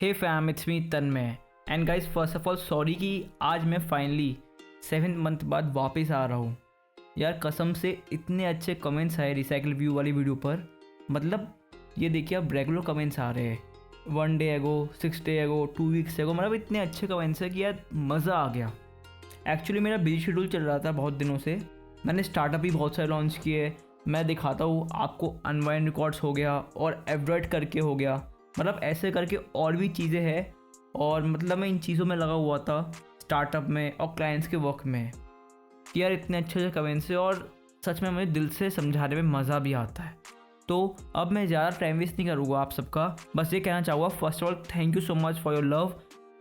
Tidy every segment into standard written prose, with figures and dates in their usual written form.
Hey fam, it's me Tanmay and guys, first of all sorry कि आज मैं finally 7 month बाद वापस आ रहा हूँ। यार कसम से इतने अच्छे कमेंट्स आए रिसाइकिल व्यू वाली वीडियो पर। मतलब ये देखिए, अब रेगुलर कमेंट्स आ रहे हैं। 1 डे एगो, 6 डे एगो, 2 वीक्स एगो, मतलब इतने अच्छे कमेंट्स है कि यार मज़ा आ गया। एक्चुअली मेरा बिजी शेड्यूल चल रहा था बहुत दिनों से। मैंने स्टार्टअप भी बहुत सारे लॉन्च किए। मैं दिखाता हूँ आपको, अनवाइंड रिकॉर्ड्स हो गया और एवरेट करके हो गया, मतलब ऐसे करके और भी चीज़ें हैं। और मतलब मैं इन चीज़ों में लगा हुआ था, स्टार्टअप में और क्लाइंट्स के वर्क में, कि यार इतने अच्छे अच्छे कमेंट्स है और सच में मुझे दिल से समझाने में मज़ा भी आता है। तो अब मैं ज़्यादा टाइम वेस्ट नहीं करूँगा आप सबका, बस ये कहना चाहूँगा first of all thank you so much for your love.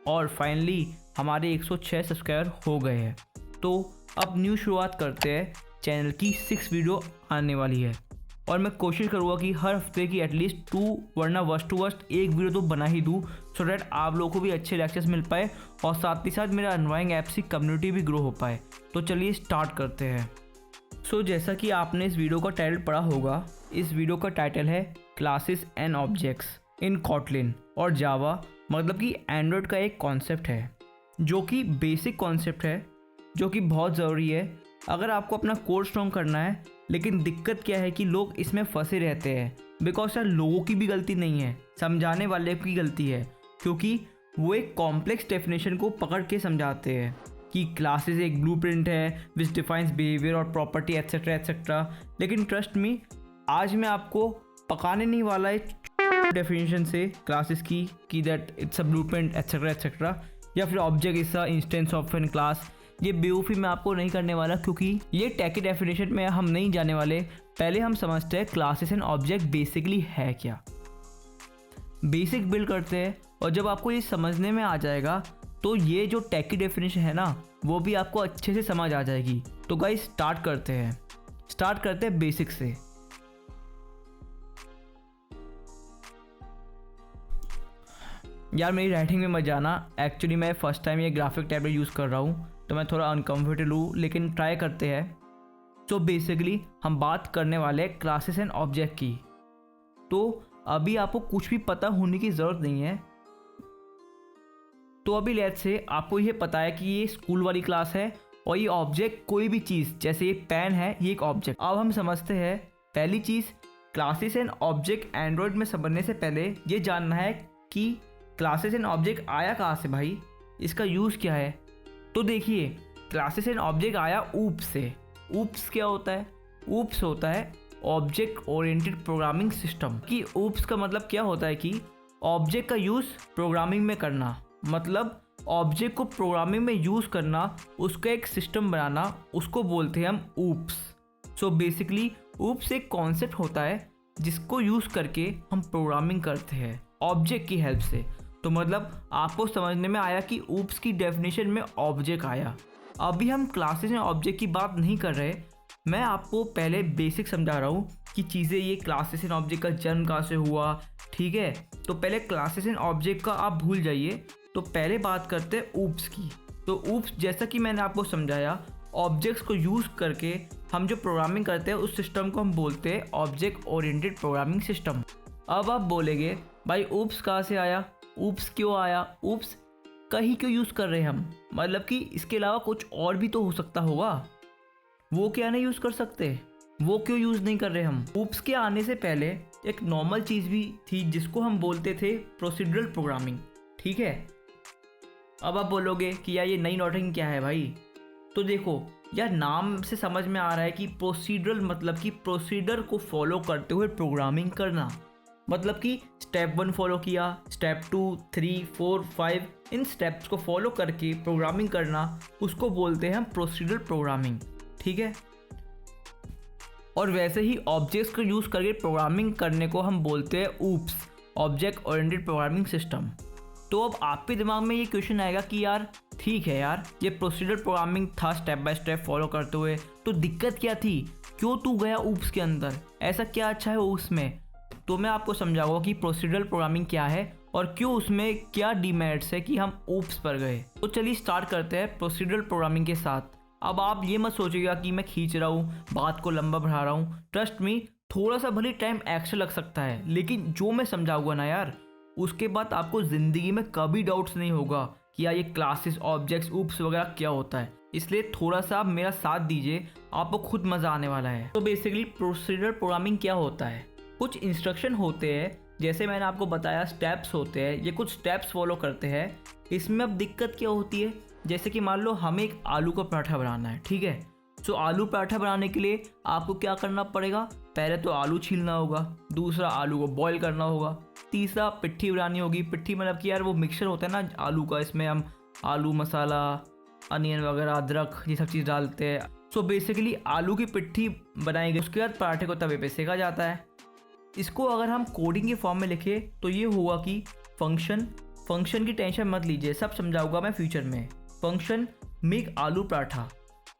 और फाइनली हमारे 106 सब्सक्राइबर हो गए हैं। तो अब न्यू शुरुआत करते हैं। चैनल की 6 वीडियो आने वाली है और मैं कोशिश करूँगा कि हर हफ्ते की एटलीस्ट 2 वरना वर्स्ट टू वर्स्ट एक वीडियो तो बना ही दूँ, सो डैट आप लोगों को भी अच्छे लेक्चर्स मिल पाए और साथ ही साथ मेरा अनवाइंग ऐप्स की कम्युनिटी भी ग्रो हो पाए। तो चलिए स्टार्ट करते हैं। सो जैसा कि आपने इस वीडियो का टाइटल पढ़ा होगा, इस वीडियो का टाइटल है classes and objects in Kotlin और जावा। मतलब कि एंड्रॉयड का एक कॉन्सेप्ट है जो कि बेसिक कॉन्सेप्ट है, जो कि बहुत ज़रूरी है अगर आपको अपना कोर स्ट्रॉन्ग करना है। लेकिन दिक्कत क्या है कि लोग इसमें फंसे रहते हैं, बिकॉज यार लोगों की भी गलती नहीं है, समझाने वाले की गलती है, क्योंकि वो एक कॉम्प्लेक्स डेफिनेशन को पकड़ के समझाते हैं कि क्लासेस एक ब्लूप्रिंट है विच डिफाइंस बिहेवियर और प्रॉपर्टी एट्सेट्रा एट्सेट्रा। लेकिन ट्रस्ट मी, आज मैं आपको पकाने नहीं वाला है डेफिनेशन से क्लासेस की कि that it's a blueprint etcetera etcetera, या फिर object is a instance of an class. ये बेवकूफ़ी मैं आपको नहीं करने वाला, क्योंकि ये टेकी डेफिनेशन में हम नहीं जाने वाले। पहले हम समझते हैं क्लासेस एंड ऑब्जेक्ट बेसिकली है क्या। बेसिक बिल्ड करते हैं और जब आपको ये समझने में आ जाएगा तो ये जो टेकी डेफिनेशन है ना, वो भी आपको अच्छे से समझ आ जाएगी। तो गाइस स्टार्ट करते हैं बेसिक से। यार मेरी राइटिंग में मत जाना, एक्चुअली मैं फ़र्स्ट टाइम ये ग्राफिक टैबलेट यूज़ कर रहा हूँ तो मैं थोड़ा अनकम्फर्टेबल हूँ, लेकिन ट्राई करते हैं। तो बेसिकली हम बात करने वाले हैं क्लासेस एंड ऑब्जेक्ट की। तो अभी आपको कुछ भी पता होने की ज़रूरत नहीं है। तो अभी लेट्स से आपको ये पता है कि ये स्कूल वाली क्लास है और ये ऑब्जेक्ट कोई भी चीज़, जैसे ये पेन है, ये एक ऑब्जेक्ट। अब हम समझते हैं पहली चीज़, क्लासेस एंड ऑब्जेक्ट एंड्रॉयड में समझने से पहले ये जानना है कि क्लासेस एंड ऑब्जेक्ट आया कहाँ से भाई, इसका यूज़ क्या है। तो देखिए, क्लासेस एंड ऑब्जेक्ट आया ऊप्स से। ऊप्स क्या होता है? ऊप्स होता है ऑब्जेक्ट ओरिएंटेड प्रोग्रामिंग सिस्टम। कि ऊप्स का मतलब क्या होता है कि ऑब्जेक्ट का यूज़ प्रोग्रामिंग में करना, मतलब ऑब्जेक्ट को प्रोग्रामिंग में यूज़ करना, उसका एक सिस्टम बनाना, उसको बोलते हैं हम ऊप्स। सो बेसिकली ऊप्स एक कॉन्सेप्ट होता है जिसको यूज़ करके हम प्रोग्रामिंग करते हैं ऑब्जेक्ट की हेल्प से। तो मतलब आपको समझने में आया कि ऊप्स की डेफिनेशन में ऑब्जेक्ट आया। अभी हम क्लासेस एंड ऑब्जेक्ट की बात नहीं कर रहे, मैं आपको पहले बेसिक समझा रहा हूँ कि चीज़ें, ये क्लासेस एंड ऑब्जेक्ट का जन्म कहाँ से हुआ, ठीक है। तो पहले क्लासेस एंड ऑब्जेक्ट का आप भूल जाइए, तो पहले बात करते हैं ऊप्स की। तो ऊप्स, जैसा कि मैंने आपको समझाया, ऑब्जेक्ट्स को यूज़ करके हम जो प्रोग्रामिंग करते हैं उस सिस्टम को हम बोलते हैं ऑब्जेक्ट ओरिएंटेड प्रोग्रामिंग सिस्टम। अब आप बोलेंगे भाई ऊप्स कहाँ से आया, ऊप्स क्यों आया, ऊप्स कहीं क्यों यूज़ कर रहे हैं हम, मतलब कि इसके अलावा कुछ और भी तो हो सकता होगा, वो क्या नहीं यूज़ कर सकते, वो क्यों यूज़ नहीं कर रहे हम। ऊप्स के आने से पहले एक नॉर्मल चीज़ भी थी जिसको हम बोलते थे प्रोसीड्यूरल प्रोग्रामिंग, ठीक है। अब आप बोलोगे कि यार ये नई नॉटिंग क्या है भाई। तो देखो यार, नाम से समझ में आ रहा है कि प्रोसीड्यूरल मतलब कि प्रोसीडर को फॉलो करते हुए प्रोग्रामिंग करना, मतलब कि स्टेप 1 फॉलो किया, स्टेप 2, 3, 4, 5, इन स्टेप्स को फॉलो करके प्रोग्रामिंग करना, उसको बोलते हैं हम प्रोसीड्यूरल प्रोग्रामिंग, ठीक है। और वैसे ही ऑब्जेक्ट्स को यूज़ करके प्रोग्रामिंग करने को हम बोलते हैं oops, object oriented programming system. तो अब आपके दिमाग में ये क्वेश्चन आएगा कि यार ठीक है यार, ये प्रोसीड्यूरल प्रोग्रामिंग था स्टेप बाय स्टेप फॉलो करते हुए, तो दिक्कत क्या थी, क्यों तू गया ऊप्स के अंदर, ऐसा क्या अच्छा है उसमें। तो मैं आपको समझाऊंगा कि प्रोसीड्यूरल प्रोग्रामिंग क्या है और क्यों उसमें क्या डिमेरिट्स है कि हम ऊप्स पर गए। तो चलिए स्टार्ट करते हैं प्रोसीड्यूरल प्रोग्रामिंग के साथ। अब आप ये मत सोचिएगा कि मैं खींच रहा हूँ, बात को लंबा बढ़ा रहा हूँ। ट्रस्ट मी, थोड़ा सा भले टाइम एक्स्ट्रा लग सकता है, लेकिन जो मैं समझाऊंगा ना यार, उसके बाद आपको ज़िंदगी में कभी डाउट्स नहीं होगा कि यार ये क्लासेस ऑब्जेक्ट्स ऊप्स वगैरह क्या होता है। इसलिए थोड़ा सा आप मेरा साथ दीजिए, आपको खुद मज़ा आने वाला है। तो बेसिकली प्रोसीजरल प्रोग्रामिंग क्या होता है? कुछ इंस्ट्रक्शन होते हैं, जैसे मैंने आपको बताया स्टेप्स होते हैं, ये कुछ स्टेप्स फॉलो करते हैं। इसमें अब दिक्कत क्या होती है, जैसे कि मान लो हमें एक आलू का पराठा बनाना है, ठीक है। तो आलू पराठा बनाने के लिए आपको क्या करना पड़ेगा? पहले तो आलू छीलना होगा, दूसरा आलू को बॉईल करना होगा, तीसरा पिट्ठी बनानी होगी। पिट्ठी मतलब कि यार वो मिक्सचर होता है ना आलू का, इसमें हम आलू मसाला, अनियन वगैरह, अदरक, ये सब चीज़ डालते हैं। सो बेसिकली आलू की पिट्ठी बनाएंगे, उसके बाद पराठे को तवे पे सेका जाता है। इसको अगर हम कोडिंग के फॉर्म में लिखें तो ये हुआ कि फंक्शन की टेंशन मत लीजिए, सब समझाऊंगा मैं फ्यूचर में। फंक्शन मेक आलू पराठा,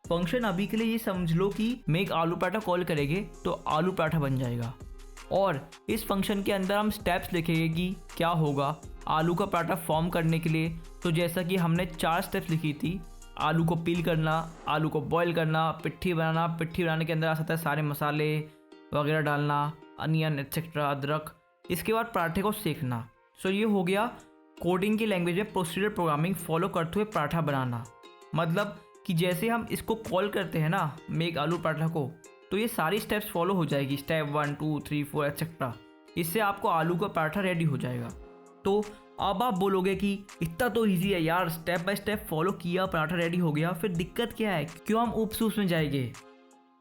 फंक्शन अभी के लिए ये समझ लो कि मेक आलू पराठा कॉल करेंगे तो आलू पराठा बन जाएगा। और इस फंक्शन के अंदर हम स्टेप्स लिखेंगे कि क्या होगा आलू का पराठा फॉर्म करने के लिए। तो जैसा कि हमने 4 स्टेप्स लिखी थी, आलू को पील करना, आलू को बॉईल करना, पिट्ठी बनाना, पिट्ठी बनाने के अंदर आ सकता है सारे मसाले वगैरह डालना, अनियन एक्सेट्रा, अदरक। इसके बाद पराठे को सेकना। सो ये हो गया कोडिंग की लैंग्वेज में प्रोसीजरल प्रोग्रामिंग फॉलो करते हुए पराठा बनाना। मतलब कि जैसे हम इसको कॉल करते हैं ना मेक आलू पराठा को, तो ये सारी स्टेप्स फॉलो हो जाएगी, स्टेप 1 2 3 4 एक्सेट्रा। इससे आपको आलू का पराठा रेडी हो जाएगा। तो अब आप बोलोगे कि इतना तो इजी है यार, स्टेप बाय स्टेप फॉलो किया पराठा रेडी हो गया, फिर दिक्कत क्या है, क्यों हम ऊप्स में जाएंगे?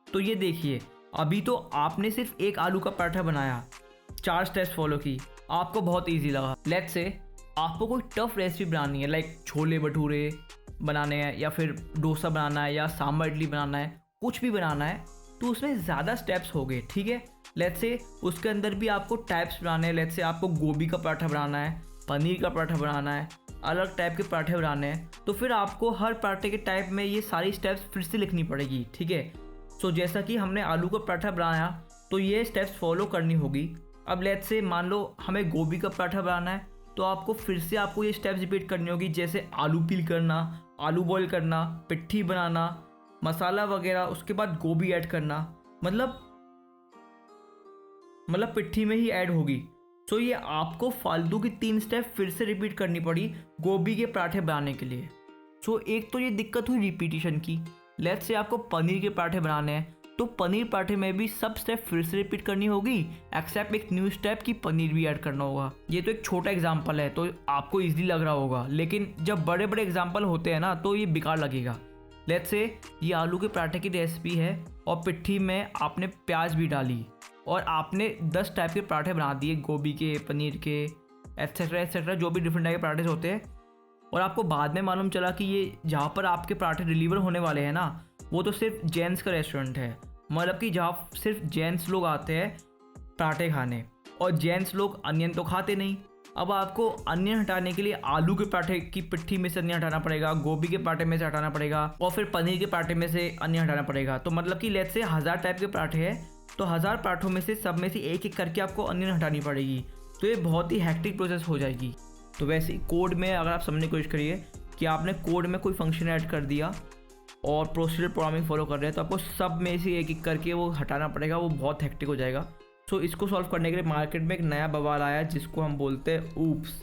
तो ये देखिए, अभी तो आपने सिर्फ एक आलू का पराठा बनाया, 4 स्टेप्स फॉलो की, आपको बहुत ईजी लगा। लेट्स से आपको कोई टफ रेसिपी बनानी है, लाइक छोले भटूरे बनाने हैं, या फिर डोसा बनाना है, या सांभर इडली बनाना है, कुछ भी बनाना है, तो उसमें ज़्यादा स्टेप्स हो गए, ठीक है। लेट्स से उसके अंदर भी आपको टाइप्स बनाने हैं, लेट्स से आपको गोभी का पराठा बनाना है, पनीर का पराठा बनाना है, अलग टाइप के पराठे बनाने हैं, तो फिर आपको हर पराठे के टाइप में ये सारी स्टेप्स फिर से लिखनी पड़ेगी, ठीक है। सो जैसा कि हमने आलू का पराठा बनाया तो ये स्टेप्स फॉलो करनी होगी। अब लेट्स से मान लो हमें गोभी का पराठा बनाना है, तो आपको फिर से आपको ये स्टेप्स रिपीट करनी होगी, जैसे आलू पील करना, आलू बॉईल करना, पिट्ठी बनाना, मसाला वगैरह, उसके बाद गोभी ऐड करना, मतलब पिट्ठी में ही ऐड होगी। सो ये आपको फालतू की 3 स्टेप फिर से रिपीट करनी पड़ी गोभी के पराठे बनाने के लिए। सो एक तो ये दिक्कत हुई रिपीटिशन की। लेट्स से आपको पनीर के पराठे बनाने हैं, तो पनीर पराठे में भी सब स्टेप फिर से रिपीट करनी होगी, एक्सेप्ट एक न्यू स्टेप की पनीर भी ऐड करना होगा। ये तो एक छोटा एग्जांपल है तो आपको इजीली लग रहा होगा, लेकिन जब बड़े बड़े एग्जांपल होते हैं ना तो ये बेकार लगेगा। लेट्स से ये आलू के पराठे की रेसिपी है और पिट्ठी में आपने प्याज भी डाली और आपने 10 टाइप के पराठे बना दिए, गोभी के, पनीर के, एट्सेट्रा एट्सेट्रा, जो भी डिफरेंट टाइप के पराठे होते हैं। और आपको बाद में मालूम चला कि ये जहाँ पर आपके पराठे डिलीवर होने वाले हैं ना, वो तो सिर्फ जेंट्स का रेस्टोरेंट है, मतलब कि जहाँ सिर्फ जेंट्स लोग आते हैं पराठे खाने, और जेंट्स लोग अनियन तो खाते नहीं। अब आपको अनियन हटाने के लिए आलू के पराठे की पिट्ठी में से अनियन हटाना पड़ेगा, गोभी के पराठे में से हटाना पड़ेगा, और फिर पनीर के पराठे में से अनियन हटाना पड़ेगा। तो मतलब कि लेट्स से 1000 टाइप के पराठे हैं, तो 1000 पराठों में से सब में से एक एक करके आपको अनियन हटानी पड़ेगी। तो ये बहुत ही हैक्टिक प्रोसेस हो जाएगी। तो वैसे ही कोड में अगर आप समझने की कोशिश करिए कि आपने कोड में कोई फंक्शन ऐड कर दिया और प्रोसीजर प्रोग्रामिंग फॉलो कर रहे हैं, तो आपको सब में से एक एक करके वो हटाना पड़ेगा, वो बहुत हैक्टिक हो जाएगा। सो इसको सॉल्व करने के लिए मार्केट में एक नया बवाल आया जिसको हम बोलते हैं ऊप्स।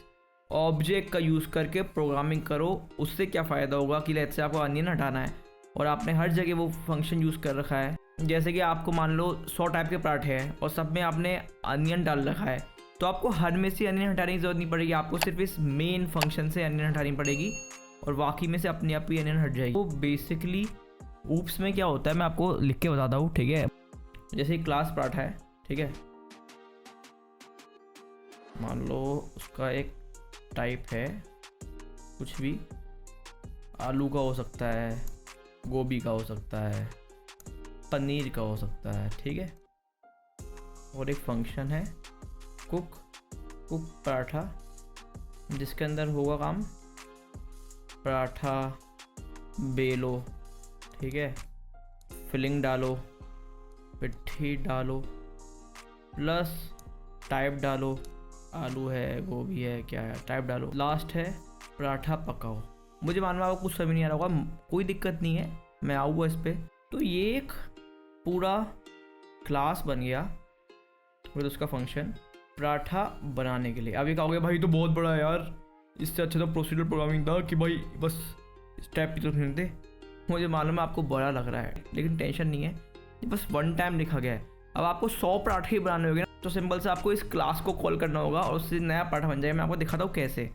ऑब्जेक्ट का यूज़ करके प्रोग्रामिंग करो, उससे क्या फ़ायदा होगा कि लेट्स से आपको अनियन हटाना है और आपने हर जगह वो फंक्शन यूज़ कर रखा है, जैसे कि आपको मान लो 100 टाइप के पराठे हैं और सब में आपने अनियन डाल रखा है, तो आपको हर में से अनियन हटाने की ज़रूरत नहीं पड़ेगी, आपको सिर्फ इस मेन फंक्शन से अनियन हटानी पड़ेगी और बाकी में से अपने आप ही अनियन हट जाएगी। तो बेसिकली ऊप्स में क्या होता है मैं आपको लिख के बताता हूँ, ठीक है। जैसे क्लास पराठा है, ठीक है, मान लो उसका एक टाइप है कुछ भी, आलू का हो सकता है, गोभी का हो सकता है, पनीर का हो सकता है, ठीक है। और एक फंक्शन है कुक पराठा, जिसके अंदर होगा काम पराठा बेलो, ठीक है, फिलिंग डालो, पिट्ठी डालो, प्लस टाइप डालो, आलू है, गोभी है, क्या है, टाइप डालो, लास्ट है पराठा पकाओ। मुझे मालूम है आपको कुछ समझ नहीं आ रहा होगा, कोई दिक्कत नहीं है, मैं आऊँगा इस पर। तो ये एक पूरा क्लास बन गया विद उसका फंक्शन। पराठा बनाने के लिए। अब ये कहोगे भाई तो बहुत बड़ा है यार, इससे अच्छा तो प्रोसीजर प्रोग्रामिंग था कि भाई बस स्टेप की तरफ नहीं थे। मुझे मालूम है आपको बड़ा लग रहा है, लेकिन टेंशन नहीं है, ये बस वन टाइम लिखा गया है। अब आपको 100 पराठे ही बनाने होंगे ना, तो सिंपल से आपको इस क्लास को कॉल करना होगा और उससे नया पराठा बन जाएगा। मैं आपको दिखाता हूँ कैसे।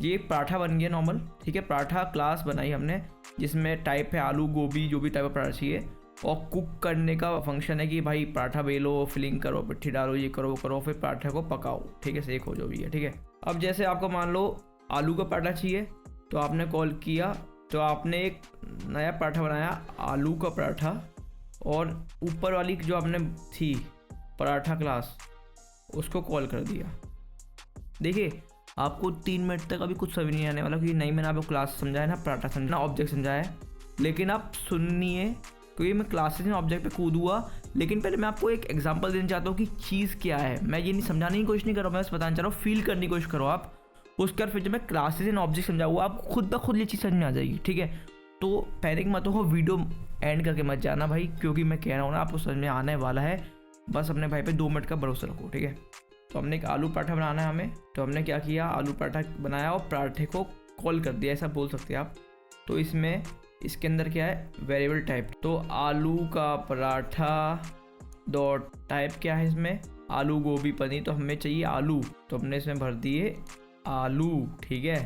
ये एक पराठा बन गया नॉर्मल, ठीक है। पराठा क्लास बनाई हमने जिसमें टाइप है आलू गोभी, जो भी टाइप का पराठा चाहिए। और कुक करने का फंक्शन है कि भाई पराठा बेलो, फिलिंग करो, पिट्ठी डालो, ये करो वो करो, फिर पराठे को पकाओ, ठीक है, सेक हो जो भी है, ठीक है। अब जैसे आपको मान लो आलू का पराठा चाहिए, तो आपने कॉल किया, तो आपने एक नया पराठा बनाया आलू का पराठा, और ऊपर वाली जो आपने थी पराठा क्लास उसको कॉल कर दिया। देखिए आपको 3 मिनट तक अभी कुछ समझ नहीं आने वाला, क्योंकि नहीं मैंने आपको क्लास समझाया ना, पराठा समझना, ऑब्जेक्ट समझाया है। लेकिन आप सुनिए, क्योंकि मैं क्लासेस में ऑब्जेक्ट पे कूदूंगा, लेकिन पहले मैं आपको एक एग्जांपल देना चाहता हूँ कि चीज़ क्या है। मैं ये नहीं समझाने की कोशिश नहीं कर रहा हूँ, मैं बस बताना चाह रहा हूँ, फील करने की कोशिश करो आप। उसके बाद फिर जब मैं क्लासेस एंड ऑब्जेक्ट समझाऊंगा, आप खुद ब खुद ये चीज़ समझ में आ जाएगी, ठीक है। तो पैनिक मत हो, वीडियो एंड करके मत जाना भाई, क्योंकि मैं कह रहा हूँ ना आपको समझ में आने वाला है। बस अपने भाई पे 2 मिनट का भरोसा रखो, ठीक है। तो हमने एक आलू पराठा बनाना है हमें, तो हमने क्या किया, आलू पराठा बनाया और पराठे को कॉल कर दिया, ऐसा बोल सकते हैं आप। तो इसमें इसके अंदर क्या है, वेरिएबल टाइप। तो आलू का पराठा डॉट टाइप क्या है इसमें, आलू गोभी पनीर, तो हमें चाहिए आलू, तो हमने इसमें भर दिए आलू, ठीक है।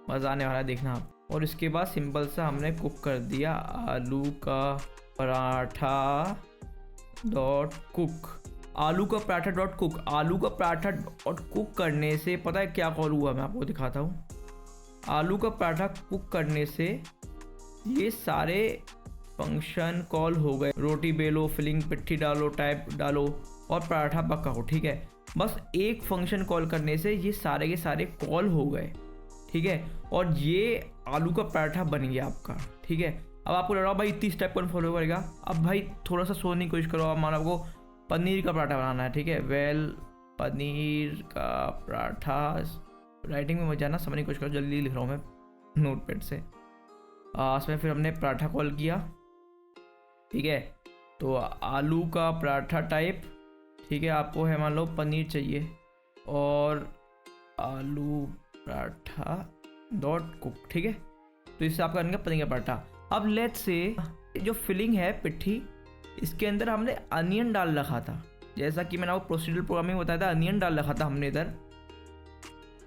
मज़ा आने वाला है, देखना आप। और इसके बाद सिंपल सा हमने कुक कर दिया आलू का पराठा डॉट कुक, आलू का पराठा डॉट कुक। आलू का पराठा डॉट कुक करने से पता है क्या कॉल हुआ, मैं आपको दिखाता हूँ। आलू का पराठा कुक करने से ये सारे फंक्शन कॉल हो गए, रोटी बेलो, फिलिंग, पिट्ठी डालो, टाइप डालो और पराठा पकाओ, ठीक है। बस एक फंक्शन कॉल करने से ये सारे के सारे कॉल हो गए, ठीक है। और ये आलू का पराठा बन गया आपका, ठीक है। अब आपको लग रहा भाई इतनी स्टेप कौन फॉलो करेगा। अब भाई थोड़ा सा सोचने की कोशिश करो। अब मान लो आपको पनीर का पराठा बनाना है, ठीक है। वेल पनीर का पराठा, राइटिंग में मत जाना, समझने की कोशिश करो, जल्दी लिख रहा हूँ मैं नोट पैड से। उसमें फिर हमने पराठा कॉल किया, ठीक है। तो आलू का पराठा टाइप, ठीक है, आपको है मान लो पनीर चाहिए, और आलू पराठा डॉट कुक, ठीक है। तो इससे आपका बनेगा पनीर का पराठा। अब लेट्स से जो फिलिंग है पिट्ठी, इसके अंदर हमने अनियन डाल रखा था, जैसा कि मैंने आपको प्रोसीजरल प्रोग्रामिंग बताया था, अनियन डाल रखा था हमने इधर,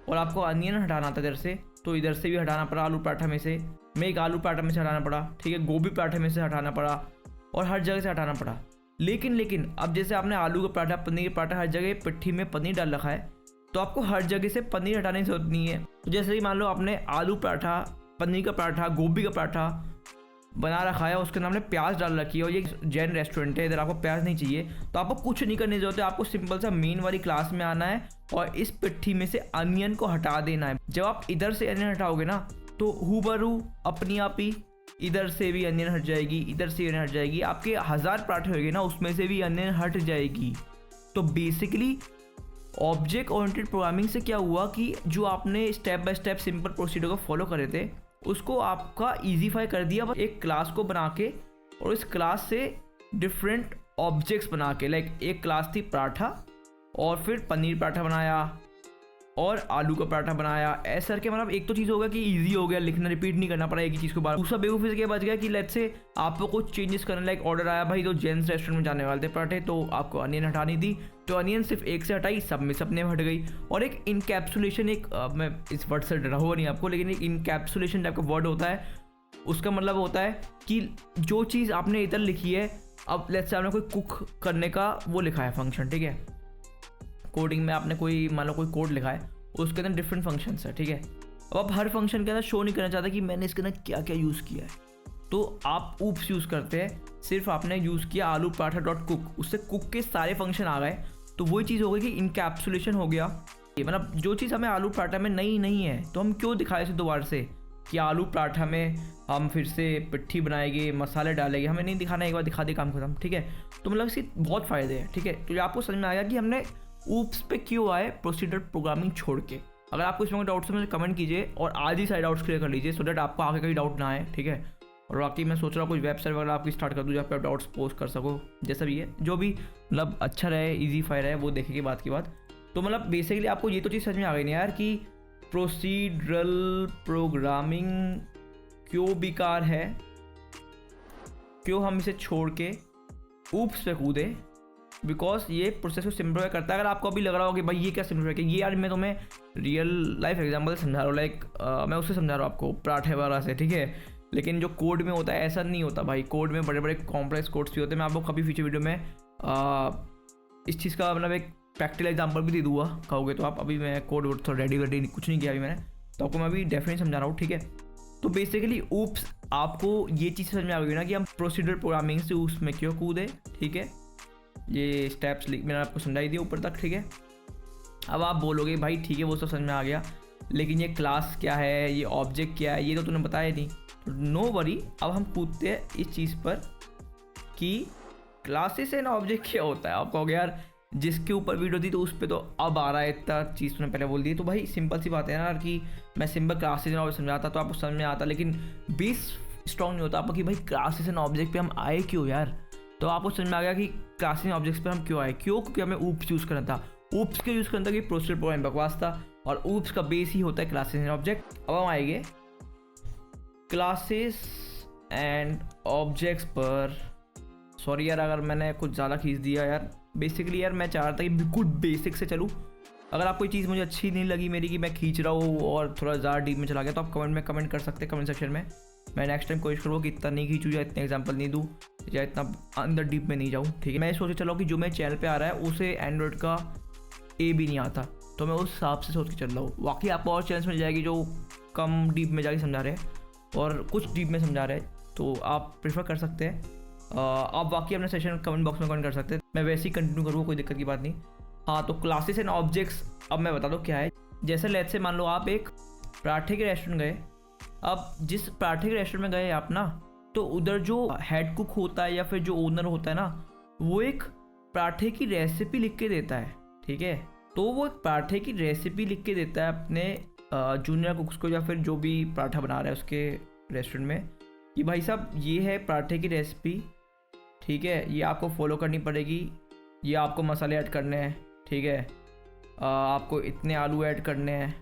और आपको अनियन हटाना था इधर से, तो इधर से भी हटाना पड़ा आलू पराठा में से, मैं एक आलू पराठा में से हटाना पड़ा, ठीक है, गोभी पराठे में से हटाना पड़ा, और हर जगह से हटाना पड़ा। लेकिन अब जैसे आपने आलू का पराठा, पनीर का पराठा, हर जगह पिट्ठी में पनीर डाल रखा है, तो आपको हर जगह से पनीर हटाने की जरूरत नहीं है। तो जैसे कि मान लो आपने आलू पराठा, पनीर का पराठा, गोभी का पराठा बना रखा है, उसके अंदर हमने प्याज डाल रखी है, और ये जैन रेस्टोरेंट है, इधर आपको प्याज नहीं चाहिए, तो आपको कुछ नहीं करने की जरूरत है। आपको सिंपल सा मेन वाली क्लास में आना है और इस पिट्ठी में से अनियन को हटा देना है। जब आप इधर से अनियन हटाओगे ना, तो हूबरू अपनी आप ही इधर से भी अनियन हट जाएगी, इधर से अनियन हट जाएगी, आपके 1000 पराठे होंगे ना, उसमें से भी अनियन हट जाएगी। तो बेसिकली ऑब्जेक्ट ओरिएंटेड प्रोग्रामिंग से क्या हुआ कि जो आपने step by step simple procedure को फॉलो करे थे, उसको आपका ईजीफाई कर दिया बस एक क्लास को बना के, और इस क्लास से डिफरेंट ऑब्जेक्ट्स बना के। लाइक एक क्लास थी पराठा, और फिर पनीर पराठा बनाया, और आलू का पराठा बनाया, ऐसा करके मतलब एक तो चीज़ हो गया कि इजी हो गया, लिखना रिपीट नहीं करना पड़ा एक ही चीज़ को बार। दूसरा बेवकूफ़ी से क्या बच गया कि लेट्स से आपको कुछ चेंजेस करने, लाइक ऑर्डर आया भाई, तो जेंट्स रेस्टोरेंट में जाने वाले थे पराठे, तो आपको अनियन हटानी थी, तो अनियन सिर्फ एक से हटाई, सब में सपने हट गई। और एक इनकैप्सुलेशन, एक मैं इस वर्ड से डरा हुआ नहीं आपको, लेकिन एक इनकैप्सुलेशन टाइप का वर्ड होता है, उसका मतलब होता है कि जो चीज़ आपने इधर लिखी है, अब लेट्स से आपने कोई कुक करने का वो लिखा है फंक्शन, ठीक है, कोडिंग में आपने कोई मान लो कोई कोड लिखा है, उसके अंदर डिफरेंट फंक्शंस है, ठीक है। अब आप हर फंक्शन के अंदर शो नहीं करना चाहते कि मैंने इसके अंदर क्या क्या यूज़ किया है, तो आप ऊप्स यूज़ करते हैं। सिर्फ आपने यूज़ किया आलू पराठा डॉट कुक, उससे कुक के सारे फंक्शन आ गए, तो वही चीज़ हो गई कि इनकैप्सुलेशन हो गया। मतलब जो चीज़ हमें आलू पराठा में नहीं है, तो हम क्यों दिखाए इसे दोबारा से कि आलू पराठा में हम फिर से पिट्ठी बनाएंगे, मसाले डालेंगे, हमें नहीं दिखाना, एक बार दिखा दे काम खत्म, ठीक है। तो मतलब इसके बहुत फ़ायदे हैं, ठीक है। तो ये आपको समझ में आएगा कि हमने ऊप्स पे क्यों आए प्रोसीजर प्रोग्रामिंग छोड़ के। अगर आपको इसमें कोई डाउट्स है मुझे कमेंट कीजिए, और आज ही सारे डाउट्स क्लियर कर लीजिए, सो दैट आपको आगे कोई डाउट ना आए, ठीक है। और बाकी मैं सोच रहा हूँ कुछ वेबसाइट वगैरह आपकी स्टार्ट कर दूँ जहाँ पे आप डाउट्स पोस्ट कर सको, जैसा भी है, जो भी मतलब अच्छा रहे, ईजी फाई रहे, वो देखेंगे बात की बात। तो मतलब बेसिकली आपको ये तो चीज़ समझ में आ गई ना यार कि प्रोसीडरल प्रोग्रामिंग क्यों बेकार है, क्यों हम इसे छोड़ के ऊप्स पे कूदे, बिकॉज ये प्रोसेस को सिंप्लीफाई करता है। अगर आपको अभी लग रहा हो कि भाई ये क्या सिंप्लीफाई किया, ये यार मैं तुम्हें रियल लाइफ एग्जांपल समझा रहा हूँ, लाइक मैं उससे समझा रहा हूँ आपको पराठे वगैरह से, ठीक है। लेकिन जो कोड में होता है ऐसा नहीं होता भाई, कोड में बड़े बड़े कॉम्प्लेक्स कोड्स भी होते हैं। मैं आपको कभी फ्यूचर वीडियो में इस चीज़ का मतलब एक प्रैक्टिकल एग्जाम्पल भी दे दूँगा कहोगे तो आप। अभी मैं कोड वोड थोड़ा रेडी कुछ नहीं किया अभी मैंने, तो आपको मैं अभी डेफिनेटली समझा रहा हूँ, ठीक है। तो बेसिकली ऊप्स आपको ये चीज़ समझ में आ गई ना कि हम प्रोसीडर प्रोग्रामिंग से उसमें क्यों कूदे, ठीक है। ये स्टेप्स मैंने आपको समझाई दिया ऊपर तक, ठीक है। अब आप बोलोगे भाई ठीक है वो सब समझ में आ गया, लेकिन ये क्लास क्या है, ये ऑब्जेक्ट क्या है, ये तो तूने बताया नहीं। नो वरी, अब हम कूदते हैं इस चीज़ पर कि क्लासेस एंड ऑब्जेक्ट क्या होता है। आप कहोगे यार जिसके ऊपर वीडियो दी तो उस पर तो अब आ रहा है, इतना चीज़ तूने पहले बोल दी। तो भाई सिंपल सी बात है ना यार कि मैं सिंपल क्लासेस एंड ऑब्जेक्ट समझाता तो आपको समझ में आता, लेकिन बेस स्ट्रॉन्ग नहीं होता आपको कि भाई क्लासेस एंड ऑब्जेक्ट पे हम आए क्यों यार। तो आपको समझ में आ गया कि क्लासेस एंड ऑब्जेक्ट्स पे हम क्यों आए, क्योंकि हमें ऊप्स यूज़ करना था। ऊप्स के यूज़ करना था कि प्रोसीजर प्रोग्राम बकवास था, और ऊप्स का बेस ही होता है क्लासेस एंड ऑब्जेक्ट। अब हम आएंगे क्लासेस एंड ऑब्जेक्ट्स पर। सॉरी यार अगर मैंने कुछ ज़्यादा खींच दिया यार, बेसिकली यार मैं चाह रहा था कि बिल्कुल बेसिक से चलूँ। अगर आप कोई चीज़ मुझे अच्छी नहीं लगी मेरी कि मैं खींच रहा हूँ और थोड़ा ज़्यादा डीप में चला गया, तो आप कमेंट में कमेंट कर सकते हैं, कमेंट सेक्शन में। मैं नेक्स्ट टाइम कोशिश करूँगा कि इतना नहीं खींचूँ या इतने एग्जांपल नहीं दूँ या इतना अंदर डीप में नहीं जाऊँ, ठीक है। मैं सोच के चला कि जो मेरे चैनल पे आ रहा है उसे एंड्रॉइड का ए भी नहीं आता, तो मैं उस हिसाब से सोच के चल रहा हूँ। बाकी आपको और चैनल्स मिल जाएगी जो कम डीप में जाके समझा रहे हैं और कुछ डीप में समझा रहे हैं, तो आप प्रेफर कर सकते हैं। आप बाकी अपने सेशन कमेंट बॉक्स में कमेंट कर सकते हैं, मैं वैसे ही कंटिन्यू करूँगा, कोई दिक्कत की बात नहीं। हाँ, तो क्लासेस एंड ऑब्जेक्ट्स अब मैं बता दूँ क्या है। जैसे लेट्स से मान लो आप एक पराठे के रेस्टोरेंट गए। अब जिस पराठे के रेस्टोरेंट में गए आप ना, तो उधर जो हेड कुक होता है या फिर जो ओनर होता है ना, वो एक पराठे की रेसिपी लिख के देता है, ठीक है। तो वो एक पराठे की रेसिपी लिख के देता है अपने जूनियर कुक्स को या फिर जो भी पराठा बना रहा है उसके रेस्टोरेंट में, कि भाई साहब ये है पराठे की रेसिपी, ठीक है, ये आपको फॉलो करनी पड़ेगी, ये आपको मसाले ऐड करने हैं, ठीक है, आपको इतने आलू ऐड करने हैं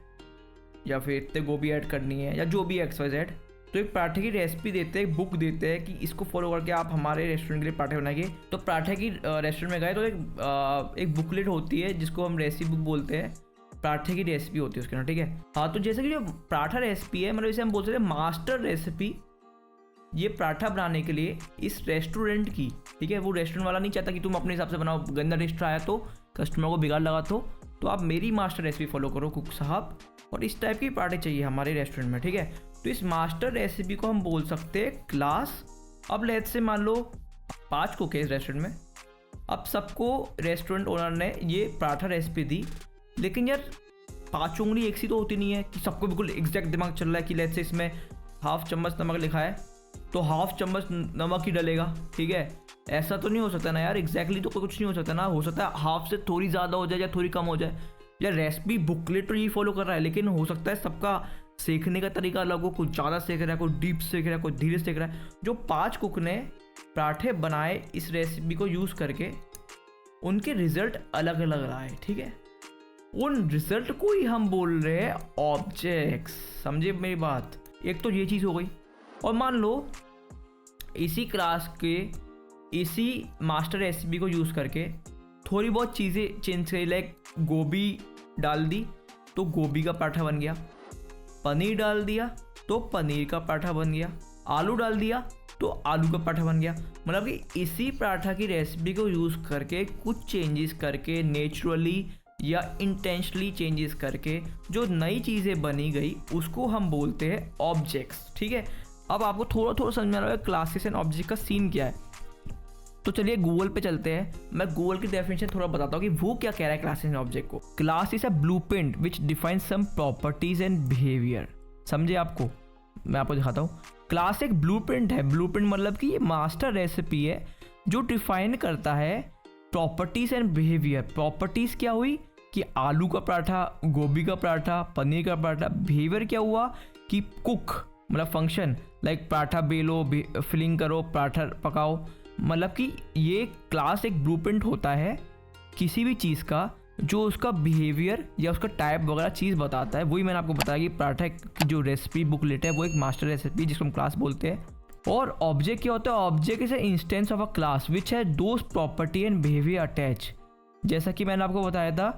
या फिर इतने गोभी ऐड करनी है या जो भी XYZ। तो एक पराठे की रेसिपी देते हैं, एक बुक देते हैं कि इसको फॉलो करके आप हमारे रेस्टोरेंट के लिए पराठे बनाएंगे। तो पराठे की रेस्टोरेंट में गए तो एक बुकलेट होती है जिसको हम रेसिपी बुक बोलते हैं, पराठे की रेसिपी होती है उसके अंदर, ठीक है। हाँ, तो जैसे कि जो पराठा रेसिपी है, मतलब इसे हम बोल सकते हैं मास्टर रेसिपी, ये पराठा बनाने के लिए इस रेस्टोरेंट की, ठीक है। वो रेस्टोरेंट वाला नहीं चाहता कि तुम अपने हिसाब से बनाओ, गंदा टेस्ट आया तो कस्टमर को बिगाड़ लगा तो आप मेरी मास्टर रेसिपी फॉलो करो कुक साहब, और इस टाइप की पराठे चाहिए हमारे रेस्टोरेंट में, ठीक है। तो इस मास्टर रेसिपी को हम बोल सकते हैं क्लास। अब लेट्स से मान लो 5 कुक है इस रेस्टोरेंट में, अब सबको रेस्टोरेंट ओनर ने ये पराठा रेसिपी दी, लेकिन यार 5 उंगली एक सी तो होती नहीं है कि सबको बिल्कुल एग्जैक्ट दिमाग चल रहा है कि लेट्स से इसमें ½ चम्मच नमक लिखा है तो ½ चम्मच नमक ही डलेगा, ठीक है। ऐसा तो नहीं हो सकता ना यार, एग्जैक्टली तो कुछ नहीं हो सकता ना। हो सकता है हाफ से थोड़ी ज़्यादा हो जाए या थोड़ी कम हो जाए, या रेसिपी बुकलेट तो यही फॉलो कर रहा है, लेकिन हो सकता है सबका सीखने का तरीका अलग हो, कुछ ज़्यादा सीख रहा है, कोई डीप सीख रहा है, कोई धीरे सीख रहा है। जो 5 कुक ने पराठे बनाए इस रेसिपी को यूज़ करके, उनके रिजल्ट अलग अलग रहा है, ठीक है। उन रिजल्ट को ही हम बोल रहे हैं ऑब्जेक्ट्स, समझे मेरी बात। एक तो ये चीज़ हो गई, और मान लो इसी क्लास के इसी मास्टर रेसिपी को यूज़ करके थोड़ी बहुत चीज़ें चेंज करी, लाइक गोभी डाल दी तो गोभी का पराठा बन गया, पनीर डाल दिया तो पनीर का पराठा बन गया, आलू डाल दिया तो आलू का पराठा बन गया। मतलब कि इसी पराठा की रेसिपी को यूज़ करके कुछ चेंजेस करके, नेचुरली या इंटेंशनली चेंजेस करके जो नई चीज़ें बनी गई उसको हम बोलते हैं ऑब्जेक्ट्स, ठीक है। अब आपको थोड़ा थोड़ा समझ में आ रहा है क्लासेस एंड ऑब्जेक्ट का सीन क्या है। तो चलिए गूगल पे चलते हैं, मैं गूगल की डेफिनेशन थोड़ा बताता हूँ कि वो क्या कह रहा है क्लासेस एंड ऑब्जेक्ट को। Class is a blueprint which defines some properties and behaviour. समझे आपको, मैं आपको दिखाता हूँ। क्लास एक ब्लूप्रिंट है, ब्लूप्रिंट मतलब कि ये मास्टर रेसिपी है जो डिफाइन करता है प्रॉपर्टीज एंड बिहेवियर। प्रॉपर्टीज क्या हुई कि आलू का पराठा, गोभी का पराठा, पनीर का पराठा। बिहेवियर क्या हुआ कि कुक मतलब फंक्शन, लाइक पराठा बेलो, फिलिंग करो, पराठा पकाओ। मतलब कि ये क्लास एक ब्लूप्रिंट होता है किसी भी चीज़ का जो उसका बिहेवियर या उसका टाइप वगैरह चीज़ बताता है। वही मैंने आपको बताया कि पराठा की जो रेसिपी बुकलेट है वो एक मास्टर रेसिपी जिसको हम क्लास बोलते हैं। और ऑब्जेक्ट क्या होता है? Object is a instance of a class which है those property and behaviour attach. जैसा कि मैंने आपको बताया था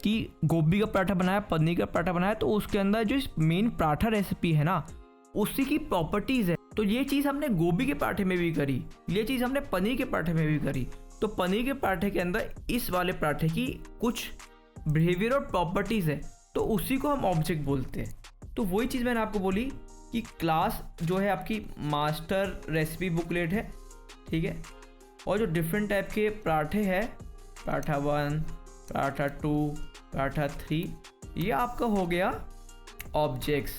कि गोभी का पराठा बनाया, पनीर का पराठा बनाया, तो उसके अंदर जो मेन पराठा रेसिपी है ना, उसी की प्रॉपर्टीज़ है। तो ये चीज़ हमने गोभी के पराठे में भी करी, ये चीज़ हमने पनीर के पराठे में भी करी। तो पनीर के पराठे के अंदर इस वाले पराठे की कुछ बिहेवियर और प्रॉपर्टीज़ है, तो उसी को हम ऑब्जेक्ट बोलते हैं। तो वही चीज़ मैंने आपको बोली कि क्लास जो है आपकी मास्टर रेसिपी बुकलेट है, ठीक है। और जो डिफरेंट टाइप के पराठे हैं, पराठा 1, पराठा 2, पराठा 3, ये आपका हो गया ऑब्जेक्ट्स,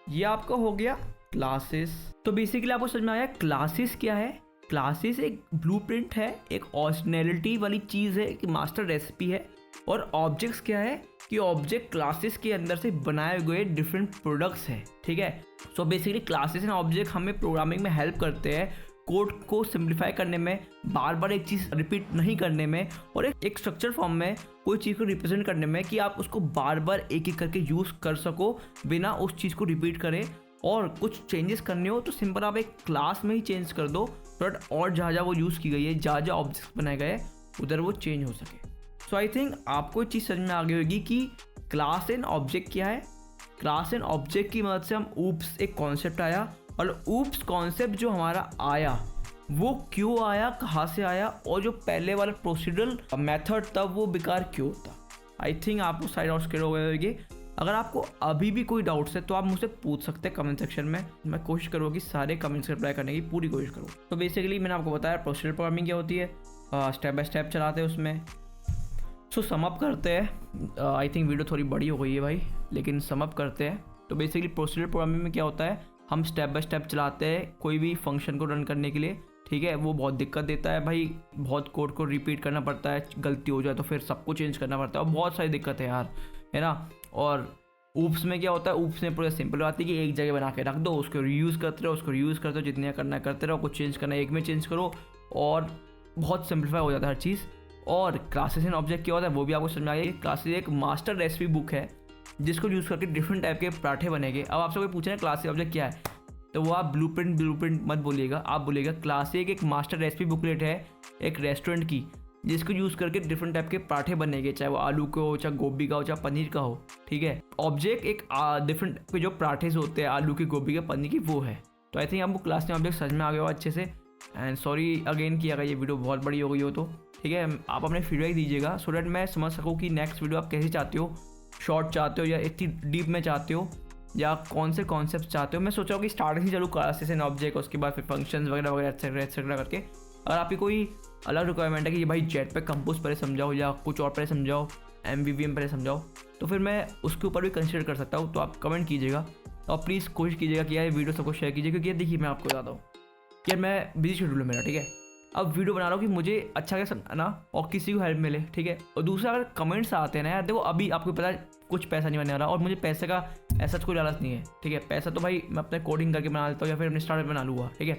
ये आपका हो गया क्लासेस। तो बेसिकली आपको समझ में आया क्लासेस क्या है। क्लासेस एक ब्लूप्रिंट है, एक ऑरिजिनलिटी वाली चीज़ है, एक मास्टर रेसिपी है। और ऑब्जेक्ट्स क्या है कि ऑब्जेक्ट क्लासेस के अंदर से बनाए हुए डिफरेंट प्रोडक्ट्स हैं, ठीक है। So basically classes and object हमें प्रोग्रामिंग में हेल्प करते हैं, कोड को सिंप्लीफाई करने में, बार बार एक चीज़ रिपीट नहीं करने में, और एक स्ट्रक्चर फॉर्म में कोई चीज़ को रिप्रेजेंट करने में कि आप उसको बार बार एक एक करके यूज़ कर सको बिना उस चीज़ को रिपीट करें। और कुछ चेंजेस करने हो तो सिंपल आप एक क्लास में ही चेंज कर दो, बट और जहाँ जहाँ वो यूज़ की गई है, जहाँ जहाँ ऑब्जेक्ट बनाए गए उधर वो चेंज हो सके। सो आई थिंक आपको चीज़ समझ में आ गई होगी कि क्लास एंड ऑब्जेक्ट क्या है। क्लास एंड ऑब्जेक्ट की मदद से हम ऊप्स एक कॉन्सेप्ट आया, और ऊप्स कॉन्सेप्ट जो हमारा आया वो क्यों आया, कहाँ से आया, और जो पहले वाला प्रोसीडरल मेथड था वो बेकार क्यों था। आई थिंक आपको साइड आउट क्लियर हो गए होंगे। अगर आपको अभी भी कोई डाउट्स है तो आप मुझसे पूछ सकते हैं कमेंट सेक्शन में। मैं कोशिश करूँगी सारे कमेंट्स रिप्लाई करने की पूरी कोशिश करूँ। तो बेसिकली मैंने आपको बताया प्रोसीजरल प्रोग्रामिंग क्या होती है, स्टेप बाय स्टेप चलाते हैं उसमें। सो सम अप करते हैं। आई थिंक वीडियो थोड़ी बड़ी हो गई है भाई, लेकिन सम अप करते हैं। तो बेसिकली प्रोसीजरल प्रोग्रामिंग में क्या होता है, हम स्टेप बाय स्टेप चलाते हैं कोई भी फंक्शन को रन करने के लिए, ठीक है। वो बहुत दिक्कत देता है भाई, बहुत कोड को रिपीट करना पड़ता है, गलती हो जाए तो फिर सबको चेंज करना पड़ता है, और बहुत सारी दिक्कत है यार, है ना। और ऊप्स में क्या होता है, ऊप्स में पूरा सिंपल आती है कि एक जगह बना के रख दो, उसको रीयूज़ करते रहो, उसको रीयूज़ करते रहो, जितने करना है करते रहो, कुछ चेंज करना है एक में चेंज करो, और बहुत सिंप्लीफाई हो जाता है हर चीज़। और क्लासेस एंड ऑब्जेक्ट क्या होता है वो भी आपको समझ में आ गया। क्लासेस एक मास्टर रेसिपी बुक है जिसको यूज़ करके डिफरेंट टाइप के पराठे बनेंगे। अब आपसे कोई पूछे ना क्लासेस ऑब्जेक्ट क्या है, तो वो आप ब्लूप्रिंट मत बोलिएगा, आप बोलिएगा क्लास एक मास्टर रेसिपी बुकलेट है एक रेस्टोरेंट की, जिसको यूज़ करके डिफरेंट टाइप के पराठे बनेंगे, चाहे वो आलू का हो, चाहे गोभी का हो, चाहे पनीर का हो, ठीक है। ऑब्जेक्ट एक डिफरेंट जो पराठे होते हैं आलू के, गोभी के, पनीर की, वो है। तो आई थिंक आपको क्लास में ऑब्जेक्ट समझ में आ गया हो अच्छे से। एंड सॉरी अगेन कि अगर ये वीडियो बहुत बड़ी हो गई हो तो, ठीक है। आप अपने फीडबैक दीजिएगा सो दैट मैं समझ सकूँ कि नेक्स्ट वीडियो आप कैसे चाहते हो, शॉर्ट चाहते हो या इतनी डीप में चाहते हो, या कौन से कॉन्सेप्ट चाहते हो। मैं सोचा हूँ कि स्टार्टिंग से चलूँ क्लासेस एंड ऑब्जेक्ट, उसके बाद फिर फंक्शंस वगैरह वगैरह एक्सेट्रा करके। अगर आपकी कोई अलग रिक्वायरमेंट है कि ये भाई जेट पे कंपोज पहले समझाओ या कुछ और पहले समझाओ, MVVM पहले समझाओ, तो फिर मैं उसके ऊपर भी कंसिडर कर सकता हूँ। तो आप कमेंट कीजिएगा और प्लीज़ कोशिश कीजिएगा कि यार वीडियो सबको शेयर कीजिए, क्योंकि देखिए मैं आपको बताता हूँ यार मैं बिजी शेड्यूल है मेरा, ठीक है। अब वीडियो बना रहा हूँ कि मुझे अच्छा क्या समझना और किसी को हेल्प मिले, ठीक है। और दूसरा अगर कमेंट्स आते हैं ना यार, देखो अभी आपको पता है कुछ पैसा नहीं बनने वाला, और मुझे पैसे का ऐसा कोई लालच नहीं है, ठीक है। पैसा तो भाई मैं अपने कोडिंग करके बना लेता हूँ या फिर अपने स्टार्टअप बना लूँगा, ठीक है।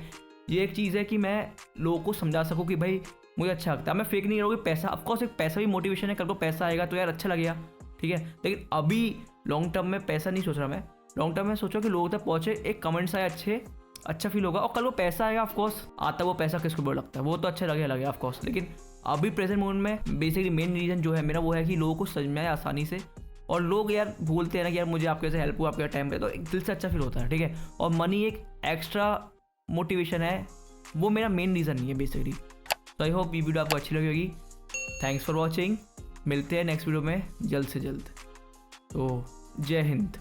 ये एक चीज़ है कि मैं लोगों को समझा सकूँ कि भाई मुझे अच्छा लगता है। मैं फेक नहीं करूँगी, पैसा ऑफकोर्स एक पैसा भी मोटिवेशन है, कल को पैसा आएगा तो यार अच्छा लगेगा, ठीक है। लेकिन अभी लॉन्ग टर्म में पैसा नहीं सोच रहा मैं, लॉन्ग टर्म में सोचा कि लोगों तक पहुँचे, एक कमेंट्स आए अच्छे, अच्छा फील होगा, और कल वो पैसा आएगा। ऑफकोर्स आता वो पैसा किसको बुरा लगता है, वो तो अच्छा लगेगा ऑफकोर्स। लेकिन अभी प्रेजेंट मोमेंट में बेसिकली मेन रीज़न जो है मेरा वो है कि लोगों को समझ में आए आसानी से, और लोग यार बोलते हैं ना कि यार मुझे आपके से हेल्प हुआ, आपके टाइम पे, तो एक दिल से अच्छा फील होता है, ठीक है। और मनी एक एक्स्ट्रा मोटिवेशन है, वो मेरा मेन रीज़न नहीं है बेसिकली। तो आई होप ये वीडियो आपको अच्छी लगी होगी। थैंक्स फॉर वॉचिंग, मिलते हैं नेक्स्ट वीडियो में जल्द से जल्द। तो जय हिंद।